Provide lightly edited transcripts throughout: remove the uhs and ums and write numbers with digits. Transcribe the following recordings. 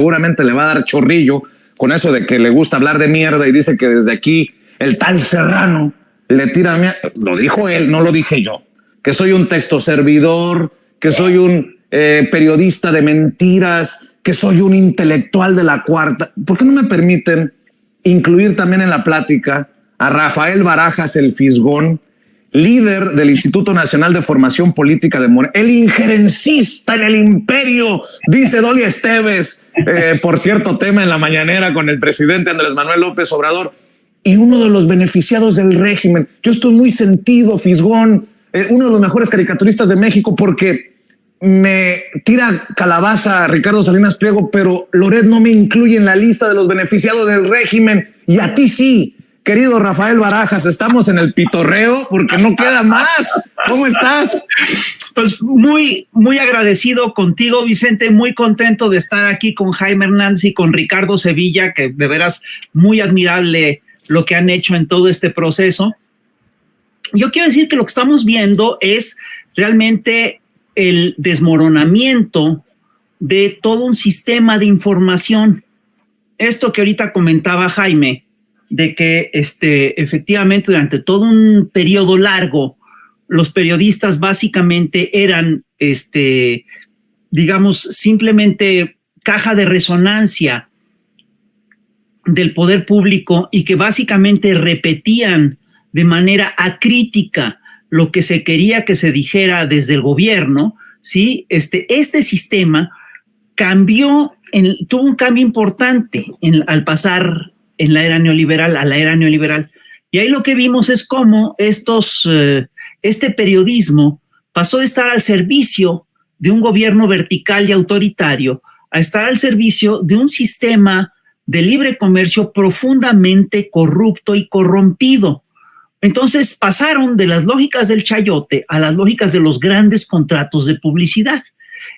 seguramente le va a dar chorrillo con eso de que le gusta hablar de mierda y dice que desde aquí el tal Serrano le tira mierda. Lo dijo él, no lo dije yo. Que soy un texto servidor, que soy un periodista de mentiras, que soy un intelectual de la cuarta. ¿Por qué no me permiten incluir también en la plática a Rafael Barajas, el Fisgón, líder del Instituto Nacional de Formación Política de Morena, el injerencista en el imperio, dice Dolly Esteves, por cierto tema en la mañanera con el presidente Andrés Manuel López Obrador, y uno de los beneficiados del régimen? Yo estoy muy sentido, Fisgón, uno de los mejores caricaturistas de México, porque me tira calabaza a Ricardo Salinas Pliego, pero Loret no me incluye en la lista de los beneficiados del régimen, y a ti sí. Querido Rafael Barajas, estamos en el pitorreo porque no queda más. ¿Cómo estás? Pues muy agradecido contigo, Vicente, muy contento de estar aquí con Jaime Hernández y con Ricardo Sevilla, que de veras muy admirable lo que han hecho en todo este proceso. Yo quiero decir que lo que estamos viendo es realmente el desmoronamiento de todo un sistema de información. Esto que ahorita comentaba Jaime, de que efectivamente durante todo un periodo largo los periodistas básicamente eran, digamos, simplemente caja de resonancia del poder público y que básicamente repetían de manera acrítica lo que se quería que se dijera desde el gobierno, ¿sí? Este sistema cambió, tuvo un cambio importante al pasar en la era neoliberal a la era neoliberal. Y ahí lo que vimos es cómo este periodismo pasó de estar al servicio de un gobierno vertical y autoritario a estar al servicio de un sistema de libre comercio profundamente corrupto y corrompido. Entonces pasaron de las lógicas del chayote a las lógicas de los grandes contratos de publicidad.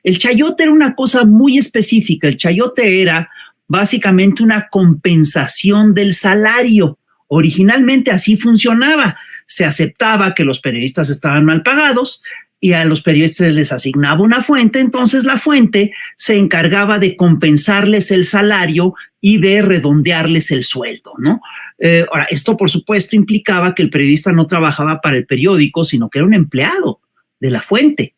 El chayote era una cosa muy específica. El chayote era básicamente una compensación del salario. Originalmente así funcionaba. Se aceptaba que los periodistas estaban mal pagados y a los periodistas les asignaba una fuente, entonces la fuente se encargaba de compensarles el salario y de redondearles el sueldo, ¿no? Ahora, esto por supuesto implicaba que el periodista no trabajaba para el periódico, sino que era un empleado de la fuente,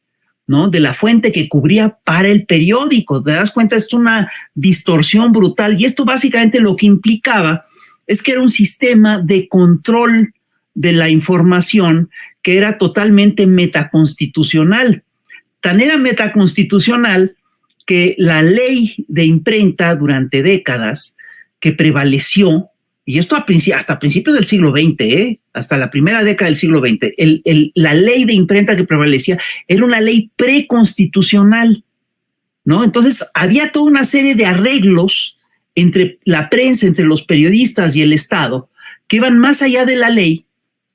¿no? De la fuente que cubría para el periódico. ¿Te das cuenta? Esto es una distorsión brutal y esto básicamente lo que implicaba es que era un sistema de control de la información que era totalmente metaconstitucional. Tan era metaconstitucional que la ley de imprenta durante décadas que prevaleció, y esto hasta principios del siglo XX, hasta la primera década del siglo XX, la ley de imprenta que prevalecía era una ley preconstitucional, ¿no? Entonces había toda una serie de arreglos entre la prensa, entre los periodistas y el Estado, que iban más allá de la ley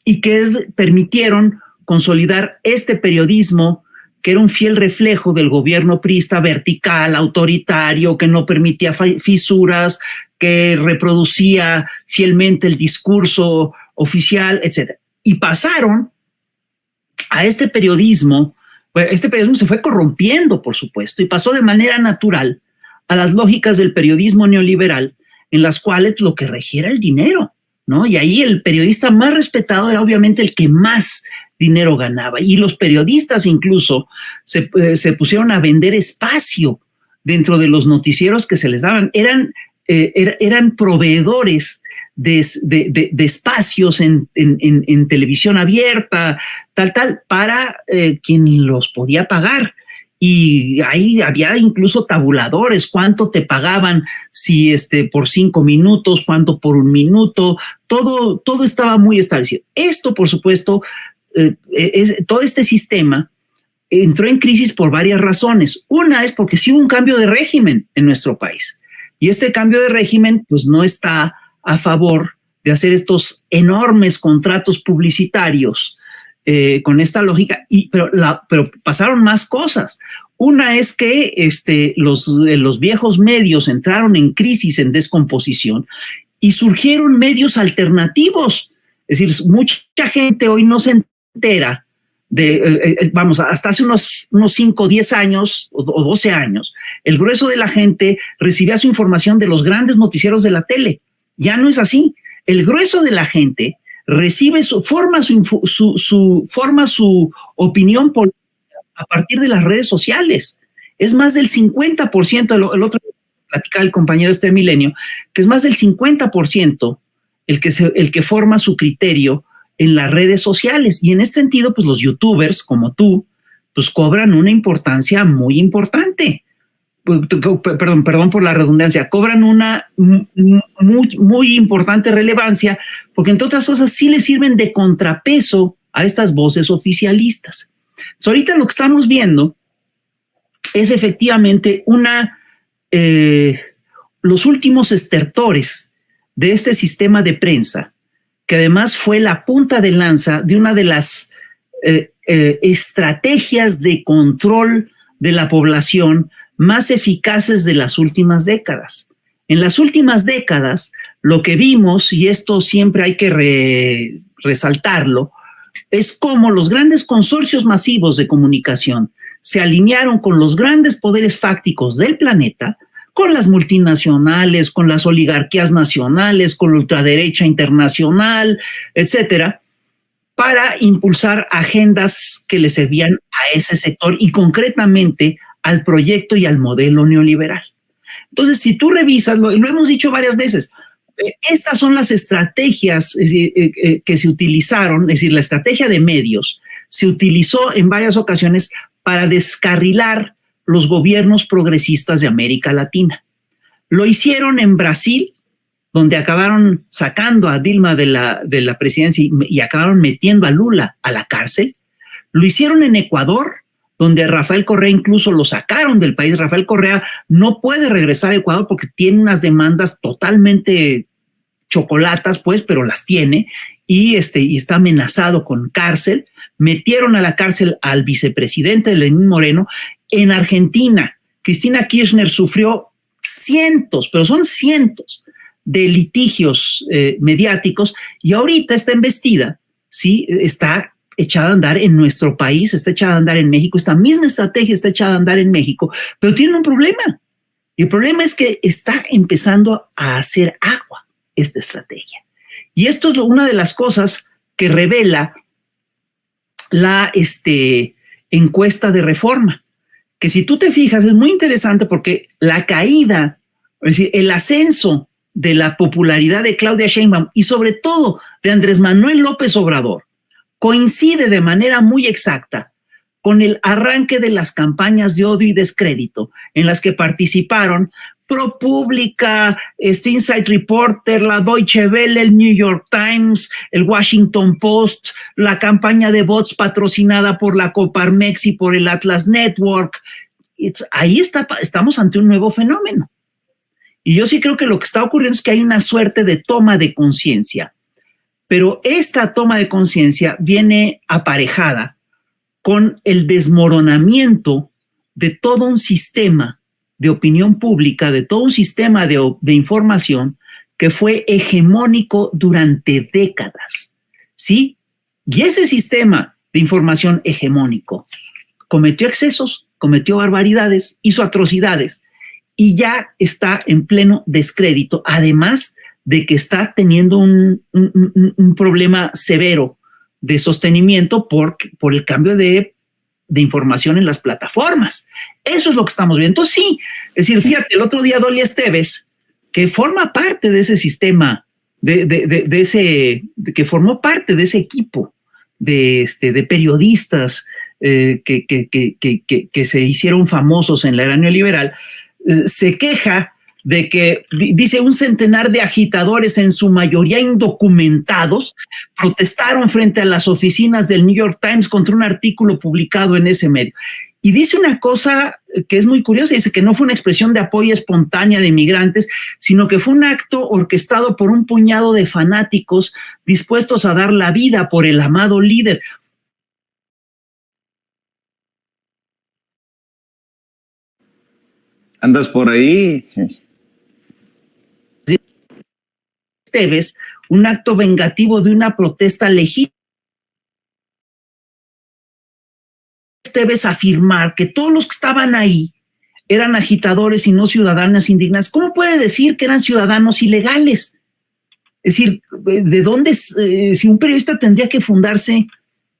y que permitieron consolidar este periodismo que era un fiel reflejo del gobierno priista vertical, autoritario, que no permitía fisuras, que reproducía fielmente el discurso oficial, etc. Y pasaron a este periodismo se fue corrompiendo, por supuesto, y pasó de manera natural a las lógicas del periodismo neoliberal, en las cuales lo que regía era el dinero, ¿no? Y ahí el periodista más respetado era obviamente el que más dinero ganaba. Y los periodistas incluso se pusieron a vender espacio dentro de los noticieros que se les daban. Eran proveedores de espacios en televisión abierta, tal, para quien los podía pagar. Y ahí había incluso tabuladores, cuánto te pagaban si por 5 minutos, cuánto por 1 minuto, todo estaba muy establecido. Esto, por supuesto, todo este sistema entró en crisis por varias razones. Una es porque sí hubo un cambio de régimen en nuestro país. Y este cambio de régimen pues no está a favor de hacer estos enormes contratos publicitarios con esta lógica, pero pasaron más cosas. Una es que los viejos medios entraron en crisis, en descomposición, y surgieron medios alternativos. Es decir, mucha gente hoy no se entera vamos, hasta hace unos 5 o 10 años o 12 años, el grueso de la gente recibía su información de los grandes noticieros de la tele. Ya no es así. El grueso de la gente recibe forma su opinión política a partir de las redes sociales. Es más del 50%, el otro platicaba el compañero Milenio, que es más del 50% el que forma su criterio en las redes sociales. Y en ese sentido, pues los youtubers como tú, pues cobran una importancia muy importante. Perdón por la redundancia, cobran una muy importante relevancia, porque entre otras cosas sí le sirven de contrapeso a estas voces oficialistas. Entonces, ahorita lo que estamos viendo es efectivamente los últimos estertores de este sistema de prensa, que además fue la punta de lanza de una de las estrategias de control de la población más eficaces de las últimas décadas. En las últimas décadas, lo que vimos, y esto siempre hay que resaltarlo, es cómo los grandes consorcios masivos de comunicación se alinearon con los grandes poderes fácticos del planeta, con las multinacionales, con las oligarquías nacionales, con la ultraderecha internacional, etcétera, para impulsar agendas que le servían a ese sector y concretamente al proyecto y al modelo neoliberal. Entonces, si tú revisas, lo hemos dicho varias veces, estas son las estrategias que se utilizaron, es decir, la estrategia de medios se utilizó en varias ocasiones para descarrilar los gobiernos progresistas de América Latina. Lo hicieron en Brasil, donde acabaron sacando a Dilma de la presidencia y acabaron metiendo a Lula a la cárcel. Lo hicieron en Ecuador, donde a Rafael Correa incluso lo sacaron del país. Rafael Correa no puede regresar a Ecuador porque tiene unas demandas totalmente chocolatas, pues, pero las tiene, y está amenazado con cárcel. Metieron a la cárcel al vicepresidente Lenín Moreno. En Argentina, Cristina Kirchner sufrió cientos, pero son cientos de litigios mediáticos, y ahorita está embestida, ¿sí? Está echada a andar en nuestro país, está echada a andar en México, esta misma estrategia está echada a andar en México, pero tiene un problema. Y el problema es que está empezando a hacer agua esta estrategia. Y esto es una de las cosas que revela la encuesta de Reforma, que si tú te fijas es muy interesante porque la caída, es decir, el ascenso de la popularidad de Claudia Sheinbaum y sobre todo de Andrés Manuel López Obrador coincide de manera muy exacta con el arranque de las campañas de odio y descrédito en las que participaron ProPublica, Inside Reporter, la Deutsche Welle, el New York Times, el Washington Post, la campaña de bots patrocinada por la Coparmex y por el Atlas Network. Ahí estamos ante un nuevo fenómeno. Y yo sí creo que lo que está ocurriendo es que hay una suerte de toma de conciencia, pero esta toma de conciencia viene aparejada con el desmoronamiento de todo un sistema de opinión pública, de todo un sistema de información que fue hegemónico durante décadas, ¿sí? Y ese sistema de información hegemónico cometió excesos, cometió barbaridades, hizo atrocidades y ya está en pleno descrédito, además de que está teniendo un problema severo de sostenimiento por el cambio de información en las plataformas. Eso es lo que estamos viendo. Entonces, sí, es decir, fíjate, el otro día Dolly Esteves, que forma parte de ese sistema, que formó parte de ese equipo de periodistas que se hicieron famosos en la era neoliberal, se queja de que, dice, un centenar de agitadores, en su mayoría indocumentados, protestaron frente a las oficinas del New York Times contra un artículo publicado en ese medio. Y dice una cosa que es muy curiosa, dice que no fue una expresión de apoyo espontánea de inmigrantes, sino que fue un acto orquestado por un puñado de fanáticos dispuestos a dar la vida por el amado líder. ¿Andas por ahí? Esteves, un acto vengativo de una protesta legítima Esteves afirmar que todos los que estaban ahí eran agitadores y no ciudadanas indignas. ¿Cómo puede decir que eran ciudadanos ilegales? Es decir, ¿de dónde? Si un periodista tendría que fundarse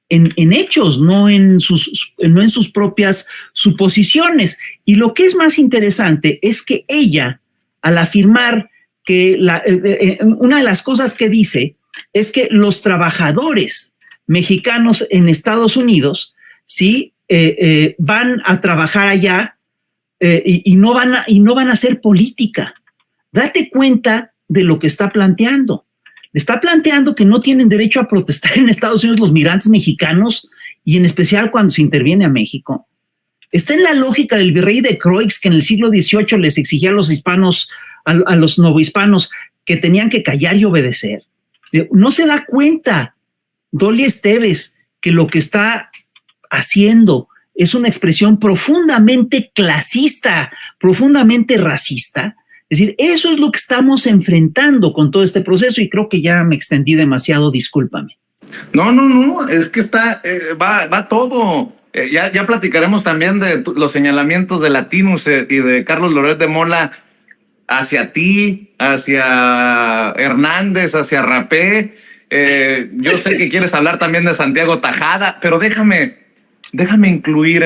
en hechos, no en sus propias suposiciones. Y lo que es más interesante es que ella, al afirmar que una de las cosas que dice es que los trabajadores mexicanos en Estados Unidos, sí, van a trabajar allá y no van a hacer política. Date cuenta de lo que está planteando. Está planteando que no tienen derecho a protestar en Estados Unidos los migrantes mexicanos, y en especial cuando se interviene a México. Está en la lógica del virrey de Croix, que en el siglo XVIII les exigía a los hispanos, a los novohispanos, que tenían que callar y obedecer. No se da cuenta Dolly Esteves que lo que está haciendo es una expresión profundamente clasista, profundamente racista. Es decir, eso es lo que estamos enfrentando con todo este proceso, y creo que ya me extendí demasiado, discúlpame. No, es que va todo. Ya platicaremos también de los señalamientos de Latinus y de Carlos Loret de Mola hacia ti, hacia Hernández, hacia Rapé. Yo sé que quieres hablar también de Santiago Tajada, pero déjame incluir